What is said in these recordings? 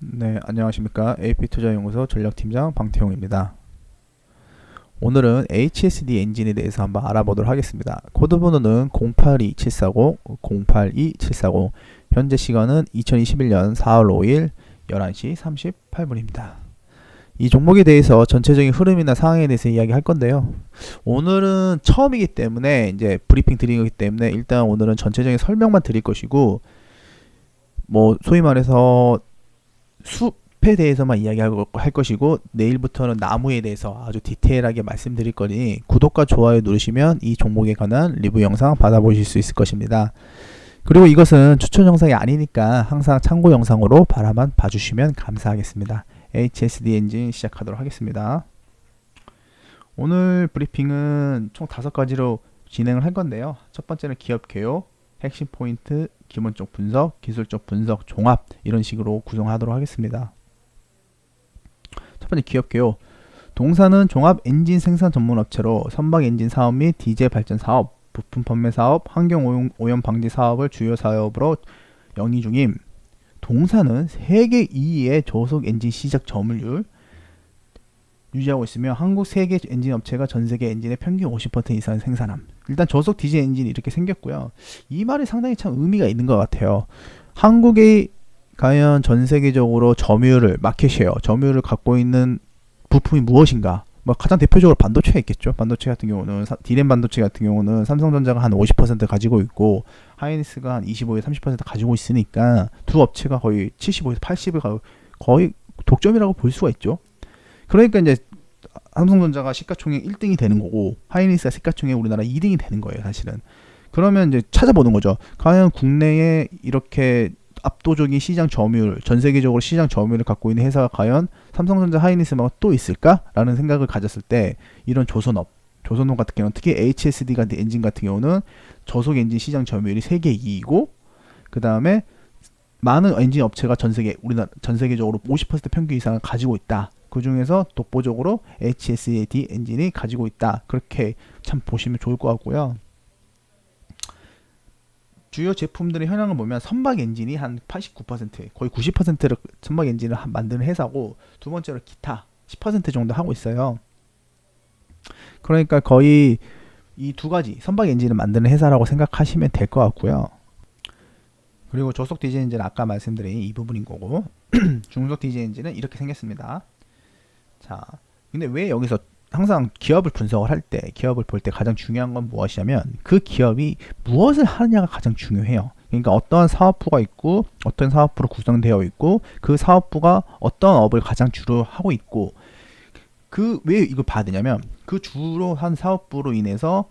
네, 안녕하십니까. AP투자연구소 전략팀장 방태용입니다. 오늘은 HSD 엔진에 대해서 한번 알아보도록 하겠습니다. 코드 번호는 082740, 082740. 현재 시간은 2021년 4월 5일 11시 38분입니다. 이 종목에 대해서 전체적인 흐름이나 상황에 대해서 이야기할 건데요. 오늘은 처음이기 때문에 이제 브리핑 드리기 때문에 일단 오늘은 전체적인 설명만 드릴 것이고, 뭐 소위 말해서 숲에 대해서만 이야기할 것이고, 내일부터는 나무에 대해서 아주 디테일하게 말씀드릴 거니 구독과 좋아요 누르시면 이 종목에 관한 리뷰 영상 받아보실 수 있을 것입니다. 그리고 이것은 추천 영상이 아니니까 항상 참고 영상으로 바라만 봐주시면 감사하겠습니다. HSD 엔진 시작하도록 하겠습니다. 오늘 브리핑은 총 5가지로 진행을 할 건데요. 첫 번째는 기업 개요, 핵심 포인트, 기본적 분석, 기술적 분석, 종합, 이런 식으로 구성하도록 하겠습니다. 첫 번째 기업 개요. 동사는 종합 엔진 생산 전문 업체로 선박 엔진 사업 및 디젤 발전 사업, 부품 판매 사업, 환경 오염 방지 사업을 주요 사업으로 영위 중임. 동사는 세계 2위의 저속 엔진 시작 점유율 유지하고 있으며 한국 세계 엔진 업체가 전 세계 엔진의 평균 50% 이상 생산함. 일단 저속 디젤 엔진이 이렇게 생겼고요. 이 말이 상당히 참 의미가 있는 것 같아요. 한국이 과연 전 세계적으로 점유율을 마켓쉐어, 점유율을 갖고 있는 부품이 무엇인가? 뭐 가장 대표적으로 반도체가 있겠죠. 반도체 같은 경우는 D램 반도체 같은 경우는 삼성전자가 한 50% 가지고 있고 하이닉스가 한 25에서 30% 가지고 있으니까 두 업체가 거의 75에서 80을 거의 독점이라고 볼 수가 있죠. 그러니까 이제 삼성전자가 시가총액 1등이 되는 거고 하이닉스가 시가총액 우리나라 2등이 되는 거예요, 사실은. 그러면 이제 찾아보는 거죠. 과연 국내에 이렇게 압도적인 시장 점유율, 전 세계적으로 시장 점유율을 갖고 있는 회사가 과연 삼성전자, 하이닉스만 또 있을까라는 생각을 가졌을 때 이런 조선업 같은 경우는 특히 HSD 같은 엔진 같은 경우는 저속 엔진 시장 점유율이 세계 2위고 그 다음에 많은 엔진 업체가 우리나라 전 세계적으로 50% 평균 이상을 가지고 있다. 그 중에서 독보적으로 HSD 엔진이 가지고 있다. 그렇게 참 보시면 좋을 것 같고요. 주요 제품들의 현황을 보면 선박 엔진이 한 89%, 거의 90%를 선박 엔진을 만드는 회사고, 두 번째로 기타 10% 정도 하고 있어요. 그러니까 거의 이 두 가지 선박 엔진을 만드는 회사라고 생각하시면 될 것 같고요. 그리고 저속 디젤 엔진은 아까 말씀드린 이 부분인 거고 중속 디젤 엔진은 이렇게 생겼습니다. 자, 근데 왜 여기서 항상 기업을 분석을 할 때, 기업을 볼 때 가장 중요한 건 무엇이냐면 그 기업이 무엇을 하느냐가 가장 중요해요. 그러니까 어떠한 사업부가 있고 어떤 사업부로 구성되어 있고 그 사업부가 어떤 업을 가장 주로 하고 있고, 그 왜 이걸 봐야 되냐면 그 주로 한 사업부로 인해서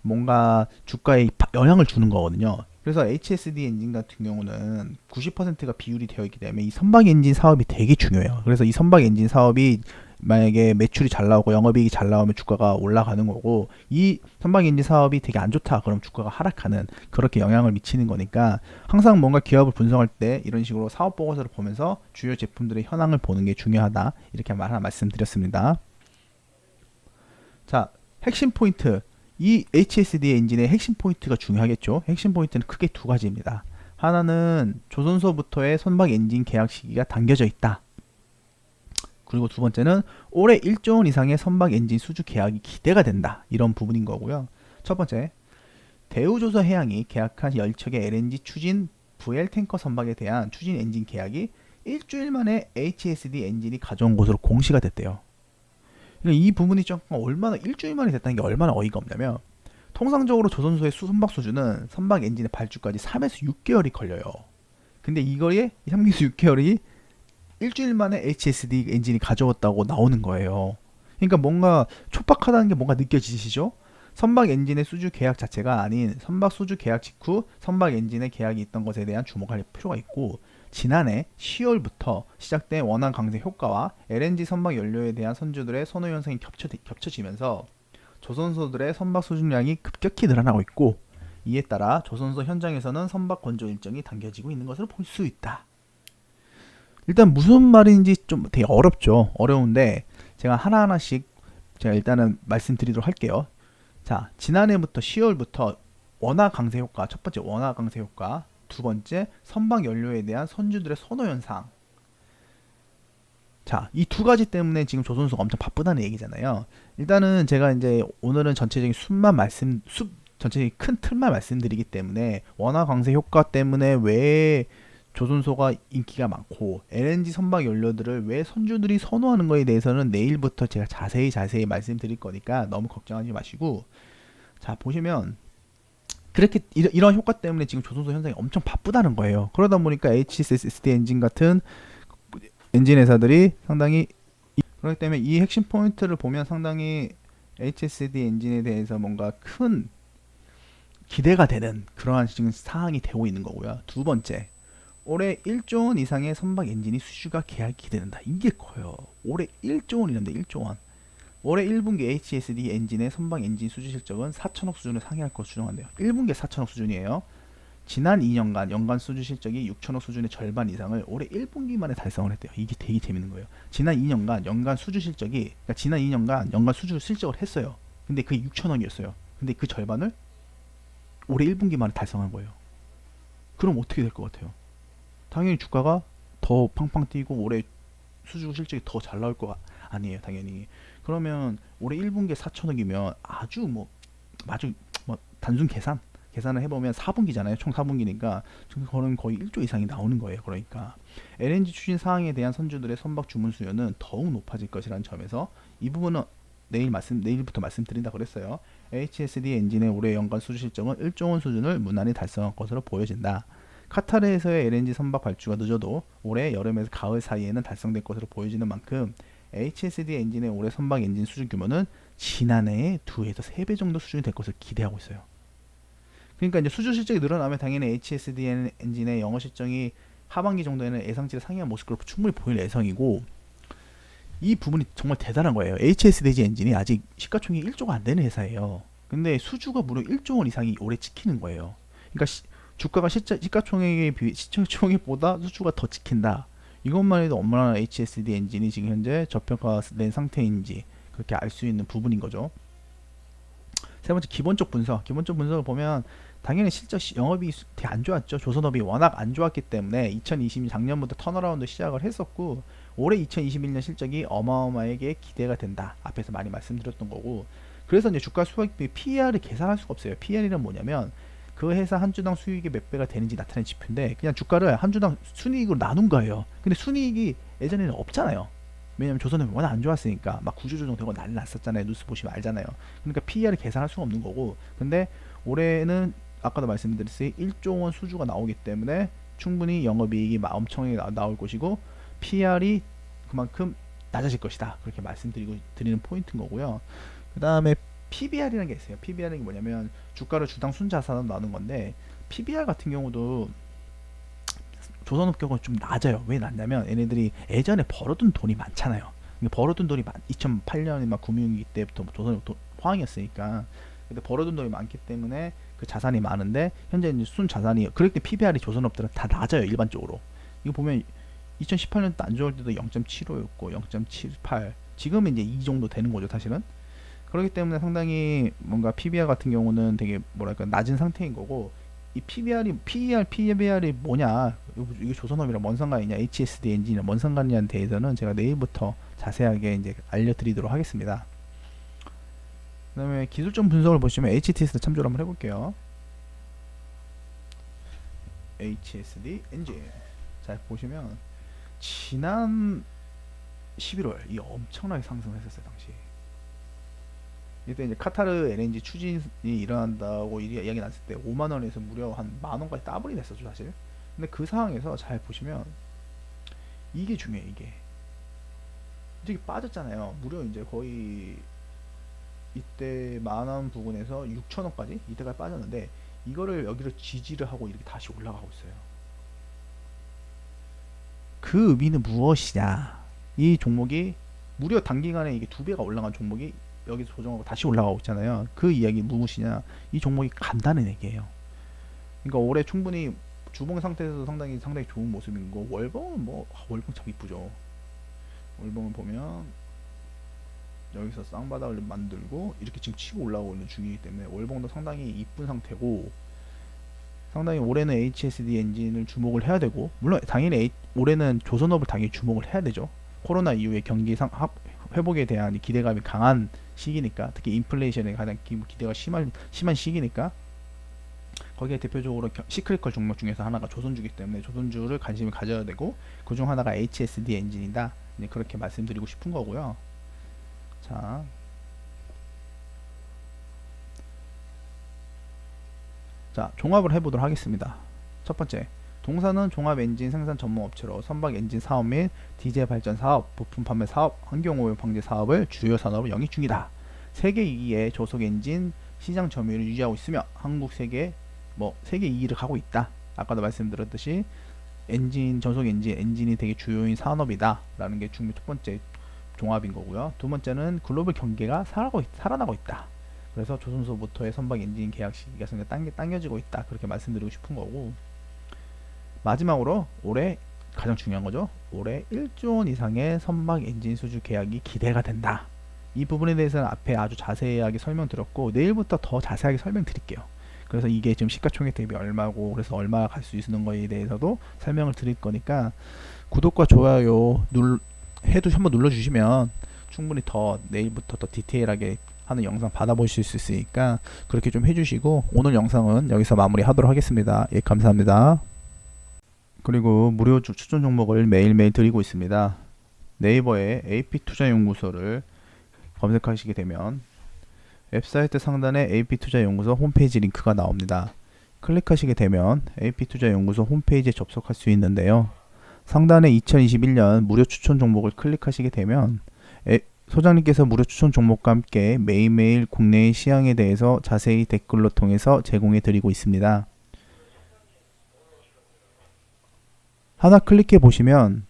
뭔가 주가에 영향을 주는 거거든요. 그래서 HSD 엔진 같은 경우는 90%가 비율이 되어 있기 때문에 이 선박 엔진 사업이 되게 중요해요. 그래서 이 선박 엔진 사업이 만약에 매출이 잘 나오고 영업이익이 잘 나오면 주가가 올라가는 거고, 이 선박 엔진 사업이 되게 안 좋다 그럼 주가가 하락하는, 그렇게 영향을 미치는 거니까 항상 뭔가 기업을 분석할 때 이런 식으로 사업 보고서를 보면서 주요 제품들의 현황을 보는 게 중요하다, 이렇게 하나 말씀드렸습니다. 자, 핵심 포인트. 이 HSD 엔진의 핵심 포인트가 중요하겠죠. 핵심 포인트는 크게 두 가지입니다. 하나는 조선소부터의 선박 엔진 계약 시기가 당겨져 있다. 그리고 두 번째는 올해 1조 원 이상의 선박 엔진 수주 계약이 기대가 된다. 이런 부분인 거고요. 첫 번째, 대우조선해양이 계약한 10척의 LNG 추진 VL 탱커 선박에 대한 추진 엔진 계약이 일주일 만에 HSD 엔진이 가져온 것으로 공시가 됐대요. 그러니까 이 부분이 조금 얼마나 일주일 만에 됐다는 게 얼마나 어이가 없냐면, 통상적으로 조선소의 선박 수주는 선박 엔진의 발주까지 3에서 6개월이 걸려요. 근데 이거에 3에서 6개월이 일주일 만에 HSD 엔진이 가져왔다고 나오는 거예요. 그러니까 뭔가 촉박하다는 게 뭔가 느껴지시죠? 선박 엔진의 수주 계약 자체가 아닌 선박 수주 계약 직후 선박 엔진의 계약이 있던 것에 대한 주목할 필요가 있고, 지난해 10월부터 시작된 원안 강세 효과와 LNG 선박 연료에 대한 선주들의 선호 현상이 겹쳐지면서 조선소들의 선박 수주량이 급격히 늘어나고 있고, 이에 따라 조선소 현장에서는 선박 건조 일정이 당겨지고 있는 것을 볼 수 있다. 일단 무슨 말인지 좀 되게 어렵죠. 어려운데 제가 하나하나씩 제가 일단은 말씀드리도록 할게요. 자, 지난해부터 10월부터 원화 강세 효과, 첫 번째 원화 강세 효과, 두 번째 선박 연료에 대한 선주들의 선호 현상, 자, 이 두 가지 때문에 지금 조선소가 엄청 바쁘다는 얘기잖아요. 일단은 제가 이제 오늘은 전체적인 전체적인 큰 틀만 말씀드리기 때문에 원화 강세 효과 때문에 왜 조선소가 인기가 많고 LNG 선박 연료들을 왜 선주들이 선호하는 거에 대해서는 내일부터 제가 자세히 말씀드릴 거니까 너무 걱정하지 마시고, 자 보시면 그렇게 이런 효과 때문에 지금 조선소 현장이 엄청 바쁘다는 거예요. 그러다 보니까 HSSD 엔진 같은 엔진 회사들이 상당히 그렇기 때문에 이 핵심 포인트를 보면 상당히 HSD 엔진에 대해서 뭔가 큰 기대가 되는 그러한 지금 사항이 되고 있는 거고요. 두 번째, 올해 1조 원 이상의 선박 엔진이 수주가 계약이 기대된다. 이게 커요. 올해 1조 원이란데 1조 원. 올해 1분기 HSD 엔진의 선박 엔진 수주 실적은 4천억 수준을 상회할 것으로 추정한대요. 1분기에 4천억 수준이에요. 지난 2년간 연간 수주 실적이 6천억 수준의 절반 이상을 올해 1분기 만에 달성을 했대요. 이게 되게 재밌는 거예요. 지난 2년간 연간 수주 실적이, 그러니까 지난 2년간 연간 수주 실적을 했어요. 근데 그게 6천억이었어요. 근데 그 절반을 올해 1분기 만에 달성한 거예요. 그럼 어떻게 될 것 같아요? 당연히 주가가 더 팡팡 뛰고 올해 수주 실적이 더 잘 나올 거 아니에요, 당연히. 그러면 올해 1분기에 4천억이면 아주 단순 계산을 해보면 4분기잖아요. 총 4분기니까 그거는 거의 1조 이상이 나오는 거예요. 그러니까 LNG 추진 사항에 대한 선주들의 선박 주문 수요는 더욱 높아질 것이라는 점에서 이 부분은 내일부터 말씀드린다 그랬어요. HSD 엔진의 올해 연간 수주 실적은 1조 원 수준을 무난히 달성할 것으로 보여진다. 카타르에서의 LNG 선박 발주가 늦어도 올해 여름에서 가을 사이에는 달성될 것으로 보여지는 만큼 HSD 엔진의 올해 선박 엔진 수주 규모는 지난해의 2에서 3배 정도 수준이 될 것을 기대하고 있어요. 그러니까 이제 수주 실적이 늘어나면 당연히 HSD 엔진의 영업 실적이 하반기 정도에는 예상치를 상회한 모습으로 충분히 보일 예정이고, 이 부분이 정말 대단한 거예요. HSD 엔진이 아직 시가총액이 1조가 안 되는 회사예요. 근데 수주가 무려 1조 원 이상이 올해 찍히는 거예요. 그러니까 주가가 시가총액보다 수주가 더 찍힌다. 이것만 해도 얼마나 HSD 엔진이 지금 현재 저평가된 상태인지 그렇게 알 수 있는 부분인 거죠. 세 번째, 기본적 분석을 보면 당연히 실적 영업이 되게 안 좋았죠. 조선업이 워낙 안 좋았기 때문에 2020년 작년부터 턴어라운드 시작을 했었고, 올해 2021년 실적이 어마어마하게 기대가 된다. 앞에서 많이 말씀드렸던 거고, 그래서 이제 주가 수익비 PER을 계산할 수가 없어요. PER이란 뭐냐면 그 회사 한 주당 수익이 몇 배가 되는지 나타내는 지표인데, 그냥 주가를 한 주당 순이익으로 나눈 거예요. 근데 순이익이 예전에는 없잖아요. 왜냐면 조선업이 워낙 안 좋았으니까 막 구조조정되고 난리 났었잖아요. 뉴스 보시면 알잖아요. 그러니까 PER을 계산할 수가 없는 거고, 근데 올해는 아까도 말씀드렸듯이 1조 원 수주가 나오기 때문에 충분히 영업이익이 엄청나게 나올 것이고 PER이 그만큼 낮아질 것이다. 그렇게 드리는 포인트인 거고요. 그 다음에 PBR이라는 게 있어요. PBR이 뭐냐면 주가를 주당 순자산으로 나눈 건데, PBR 같은 경우도 조선업 경우는 좀 낮아요. 왜 낮냐면 얘네들이 예전에 벌어둔 돈이 많잖아요. 벌어둔 돈이 2008년 막 금융위기 때부터 조선업 호황이었으니까, 근데 벌어둔 돈이 많기 때문에 그 자산이 많은데 현재 이제 순 자산이, 그렇기 때문에 PBR이 조선업들은 다 낮아요, 일반적으로. 이거 보면 2018년 안 좋을 때도 0.75였고 0.78, 지금은 이제 이 정도 되는 거죠, 사실은. 그렇기 때문에 상당히 뭔가 PBR 같은 경우는 되게 뭐랄까 낮은 상태인 거고, 이 PBR이 뭐냐, 이게 조선업이랑 뭔 상관이냐, HSD 엔진이랑 뭔 상관이냐에 대해서는 제가 내일부터 자세하게 이제 알려드리도록 하겠습니다. 그 다음에 기술적 분석을 보시면 HTS 참조를 한번 해볼게요. HSD 엔진. 자, 보시면 지난 11월 이 엄청나게 상승했었어요, 당시. 이때 이제 카타르 LNG 추진이 일어난다고 이야기 났을 때 5만 원에서 무려 한 만 원까지 더블이 됐었죠, 사실. 근데 그 상황에서 잘 보시면 이게 중요해. 이게 빠졌잖아요. 무려 이제 거의 이때 만원 부근에서 6천원까지 이때까지 빠졌는데, 이거를 여기를 지지를 하고 이렇게 다시 올라가고 있어요. 그 의미는 무엇이냐, 이 종목이 무려 단기간에 이게 2배가 올라간 종목이 여기서 조정하고 다시 올라가고 있잖아요. 그 이야기 무엇이냐, 이 종목이 간다는 얘기예요. 그러니까 올해 충분히 주봉 상태에서도 상당히 좋은 모습인 거. 월봉은 월봉 참 이쁘죠. 월봉을 보면 여기서 쌍바닥을 만들고 이렇게 지금 치고 올라오고 있는 중이기 때문에 월봉도 상당히 이쁜 상태고, 상당히 올해는 HSD 엔진을 주목을 해야 되고, 물론 당연히 올해는 조선업을 당연히 주목을 해야 되죠. 코로나 이후에 회복에 대한 기대감이 강한 시기니까, 특히 인플레이션에 가장 기대가 심한 시기니까, 거기에 대표적으로 시크릿컬 종목 중에서 하나가 조선주기 때문에 조선주를 관심을 가져야 되고, 그중 하나가 HSD 엔진이다. 그렇게 말씀드리고 싶은 거고요. 자, 종합을 해보도록 하겠습니다. 첫 번째, 동사는 종합 엔진 생산 전문 업체로 선박 엔진 사업 및 디젤 발전 사업, 부품 판매 사업, 환경오염 방제 사업을 주요 산업으로 영위 중이다. 세계 2위의 저속 엔진 시장 점유율을 유지하고 있으며 한국 세계 2위를 가고 있다. 아까도 말씀드렸듯이 저속 엔진이 되게 주요인 산업이다 라는 게 첫 번째 종합인 거고요. 두 번째는 글로벌 경계가 살아나고 있다. 그래서 조선소부터의 선박 엔진 계약 시기가 당겨지고 있다. 그렇게 말씀드리고 싶은 거고, 마지막으로 올해 가장 중요한 거죠. 올해 1조 원 이상의 선박 엔진 수주 계약이 기대가 된다. 이 부분에 대해서는 앞에 아주 자세하게 설명드렸고, 내일부터 더 자세하게 설명드릴게요. 그래서 이게 지금 시가총액 대비 얼마고, 그래서 얼마 갈 수 있는 거에 대해서도 설명을 드릴 거니까, 구독과 좋아요 한번 눌러주시면 충분히 더 내일부터 더 디테일하게 하는 영상 받아보실 수 있으니까 그렇게 좀 해주시고, 오늘 영상은 여기서 마무리하도록 하겠습니다. 예, 감사합니다. 그리고 무료 추천 종목을 매일매일 드리고 있습니다. 네이버에 AP투자연구소를 검색하시게 되면 웹사이트 상단에 AP투자연구소 홈페이지 링크가 나옵니다. 클릭하시게 되면 AP투자연구소 홈페이지에 접속할 수 있는데요. 상단에 2021년 무료 추천 종목을 클릭하시게 되면 소장님께서 무료 추천 종목과 함께 매일매일 국내의 시황에 대해서 자세히 댓글로 통해서 제공해 드리고 있습니다. 하나 클릭해 보시면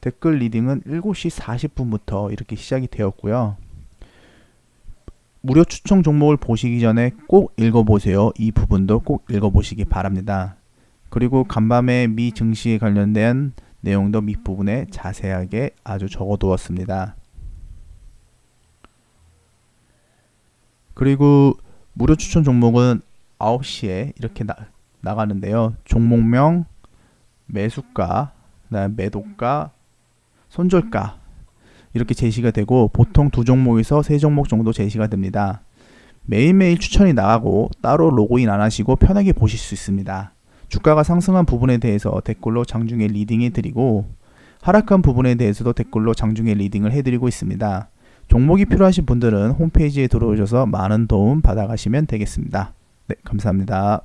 댓글 리딩은 7시 40분부터 이렇게 시작이 되었고요. 무료 추천 종목을 보시기 전에 꼭 읽어보세요. 이 부분도 꼭 읽어보시기 바랍니다. 그리고 간밤에 미 증시에 관련된 내용도 밑부분에 자세하게 아주 적어두었습니다. 그리고 무료 추천 종목은 9시에 이렇게 나가는데요. 종목명, 매수가, 그다음 매도가, 손절가 이렇게 제시가 되고, 보통 2종목에서 3종목 정도 제시가 됩니다. 매일매일 추천이 나가고 따로 로그인 안 하시고 편하게 보실 수 있습니다. 주가가 상승한 부분에 대해서 댓글로 장중에 리딩해 드리고, 하락한 부분에 대해서도 댓글로 장중에 리딩을 해드리고 있습니다. 종목이 필요하신 분들은 홈페이지에 들어오셔서 많은 도움 받아가시면 되겠습니다. 네, 감사합니다.